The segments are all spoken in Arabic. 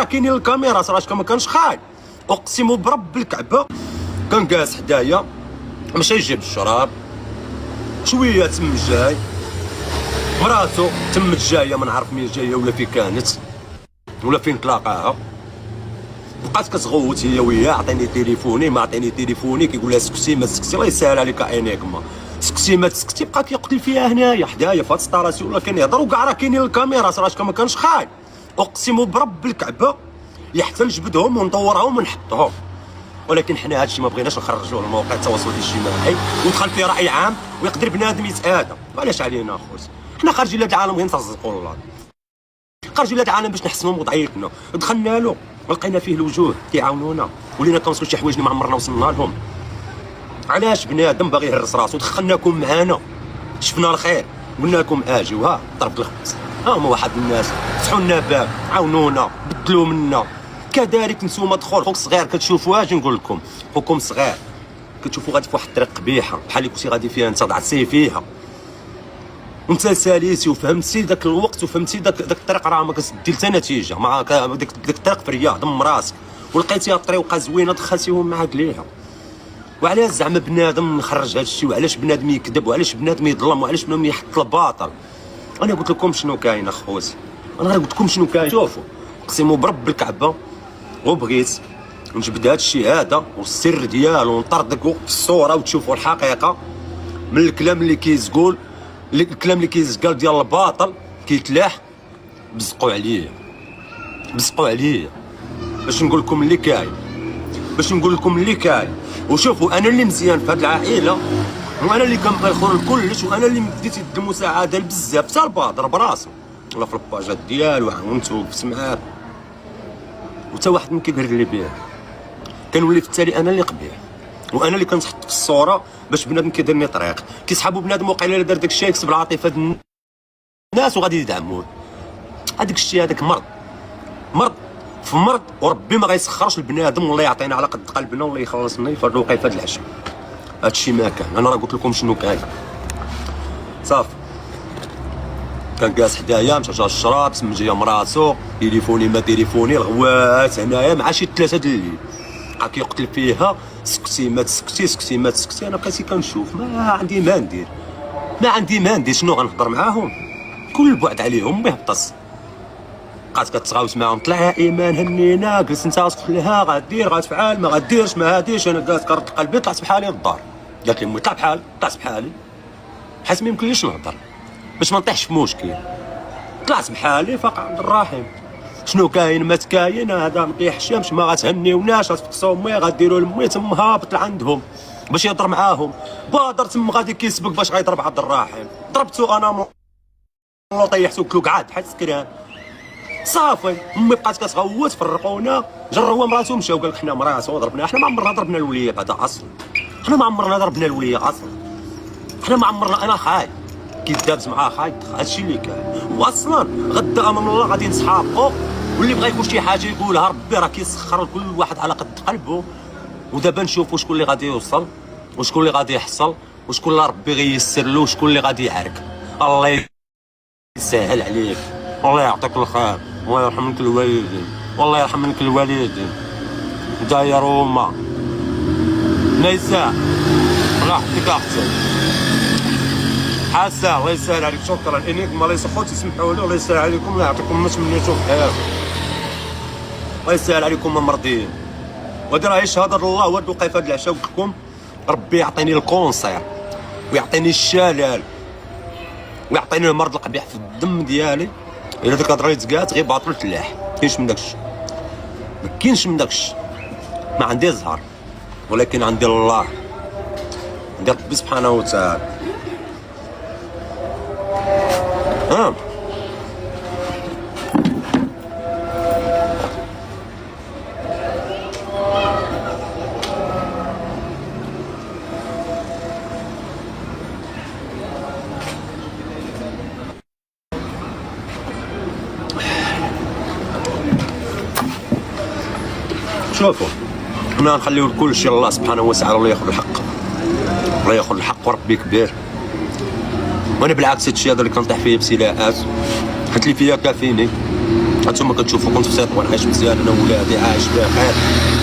كاينين الكاميرا راه ما كانش خايب. اقسم برب الكعبه كان جالس حدايا مشى يجيب الشراب شويه تم جاي مراتو تم جايه ما نعرف مين جايه ولا فين كانت ولا فين تلاقاها. بقات كتغوت هي وياه عطيني تليفوني ما عطيني تليفوني كيقول لها سكتي ما تسكتي الله يسهل عليك عينيك ما سكتي ما تسكتي. بقى كيقتل فيها هنايا حدايا في هاد السطاراسيون ولا كان يهضر وكاع راه كاينين الكاميرا راه ما كانش خايب. اقسم برب الكعبه حتى نجبدهم ونطورهم ونحطهم. ولكن حنا هادشي ما بغيناش نخرجوه لمواقع التواصل الاجتماعي ودخل فيه راي عام ويقدر بنادم يتآدى. علاش علينا اخوتي؟ حنا خارجين لهاد العالم غير نترزقوا الله، خارجين لهاد العالم باش نحسنوا من وضعيتنا. دخلنا له لقينا فيه الوجوه كيعاونونا ولينا كنوصلوا شي حوايج اللي ما عمرنا وصلنا لهم. علاش بنادم باغي يهرس راسو؟ دخلناكم معانا شفنا الخير قلنا لكم اجيو ها ضرب الخبز ها هما واحد الناس فتحوا لنا باب عاونونا بدلوا منا. كذلك نتوما دخل خوك صغير كتشوفوا اجي نقول لكم خوكم صغير كتشوفوا غادي في واحد الطريق قبيحه بحال اللي كنتي غادي فيها انت ضعتي فيها وانت ساليتي وفهمتي ذاك الوقت وفهمتي ذاك الطريق راه ما كتدي حتى نتيجه مع ديك الطريق في الرياض دم راسك ولقيتيها الطريقه زوينه دخلتيهم معاك ليها. وعلاش زعما بنادم نخرج هذا الشيء وعلاش بنادم يكذب وعلاش بنادم يظلم وعلاش بنادم يحط الباطل؟ انا قلت لكم شنو كاين اخوتي، انا غير قلت لكم شنو كاين. شوفوا اقسموا برب الكعبه وبغيت نجبد هذا الشيء هذا والسر ديالو ونطردقوا في الصوره وتشوفوا الحقيقه من الكلام اللي كيزقول الكلام اللي كيزقال ديال الباطل كيتلاح. بزقوا عليا باش نقول لكم اللي كاين، باش نقول لكم اللي كاين. وشوفوا انا اللي مزيان في هذه العائله وانا اللي كنبغي الخير لكلش وانا اللي مديت يد المساعده لبزاف حتى البادر براسو ولا في الباجات ديالو عاونتو وقفت معاه وتا واحد ما كيقرر لي بيه. كنولي في التالي انا اللي قبيح وانا اللي كنتحط في الصوره باش بنادم كيديرني طريق كيسحبوا بنادم وقيله دار داك الشيء يكسب العاطفه ديال الناس وغادي يدعموه. هذاك الشيء هذاك مرض في مرض وربي ما غيسخرش البنادم والله يعطينا على قد قلبنا والله يخلصنا يفرقوا في هذا العشاء. هادشي ما كان. انا راه قلت لكم شنو كاين صافي. كان جالس حدايا مشى جا الشراب تم جايه مراتو تليفوني ما تليفوني الغوات هنايا مع شي 3 د الليل بقى كيقتل فيها سكتي ما تسكتي سكتي ما تسكتي. انا بقيت كنشوف ما عندي ما ندير شنو غنهضر معاهم كل بعد عليهم ما يهبطش. بقات كتغاوت معاهم طلع يا ايمان هنينا جلس انت قلت لها غدير غتفعل ما غديرش ما هاديش. انا جالس كرد قلبي طلعت بحالي للدار قالت لي امي طلعت بحالي حيت ما يمكنليش نهضر باش ما نطيحش في مشكل. طلعت بحالي فاق عبد الرحيم شنو كاين ما تكاين هذا ما كيحشمش ما غتهنيوناش غتفقسوا امي غديروا لامي تم هابط لعندهم باش يهضر معاهم. بادر تم غادي كيسبق باش غيضرب عبد الرحيم ضربتو انا والله طيحتو قلت له قعد بحال السكران صافي. امي بقات كتغوت فرقونا جا هو مراتو مشاو قال لك حنا مراتو ضربنا. حنا ما عمرنا ضربنا الوليه بعدا اصلا حنا ما عمرنا ضربنا الوليه اصلا حنا ما عمرنا. انا خايف كيدابز معاه خايف هادشي اللي كان. واصلا غدا امام الله غادي نتحابقوا واللي بغى يقول شي حاجه يقولها ربي راه كيسخر لكل واحد على قد قلبه. ودابا نشوفوا شكون اللي غادي يوصل وشكون اللي غادي يحصل وشكون اللي ربي غيسر له وشكون اللي غادي يعرك. الله يسهل عليك والله يعطيك الخير الله يرحم لك الوالدين والله يرحم لك الوالدين دايروما نيسان الله يحفظك اختي حسن الله يسهل عليك. شكرا انكم الله يسخو تسمحوا لي الله يسهل عليكم الله يعطيكم ما تمنيتو في حياتكم الله يسهل عليكم مرضيين. وهذه راه شهاده الله وهاد الوقيفه هاد العشاء قلت لكم ربي يعطيني الكونسير ويعطيني الشلال ويعطيني المرض القبيح في الدم ديالي. الا ديك الهضره تقالت غير باطل تلاح كاينش من داكشي ما كاينش من داكشي. ما عندي زهر ولكن عندي الله عندي ربي سبحانه وتعالى. شوفوا انا نخليو كل شيء الله سبحانه وتعالى الله ياخذ الحق الله ياخذ الحق وربي كبير. وانا بالعكس هادشي هذا اللي كنطيح فيه ابتلاءات حيت اللي فيا كافيني هانتوما كتشوفوا كنت في تطوان عايش مزيان انا وولادي عايش بخير،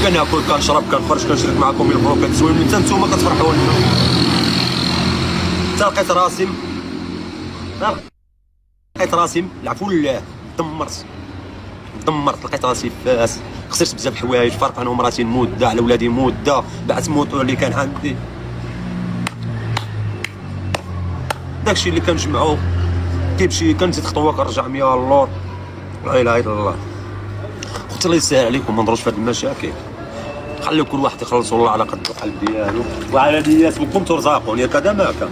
كناكل كنشرب كنخرج كنشرك معكم البروكات زوينين حتى نتوما كتفرحوا لنا. حتى لقيت راسي العفو لله دمرت لقيت راسي فاس، خسرت بزاف الحوايج، فرق انا ومراتي مده، على ولادي مده، بعت موطور اللي كان عندي، داكشي اللي كنجمعو كيمشي كنزيد خطوه كنرجع 100 اللور. لا اله الا الله. قلت الله يسهل عليكم ما نضروش في هاد المشاكل، خليو كل واحد يخلص الله على قد القلب ديالو وعلى نياتكم ترزقون يا كذا ما كان.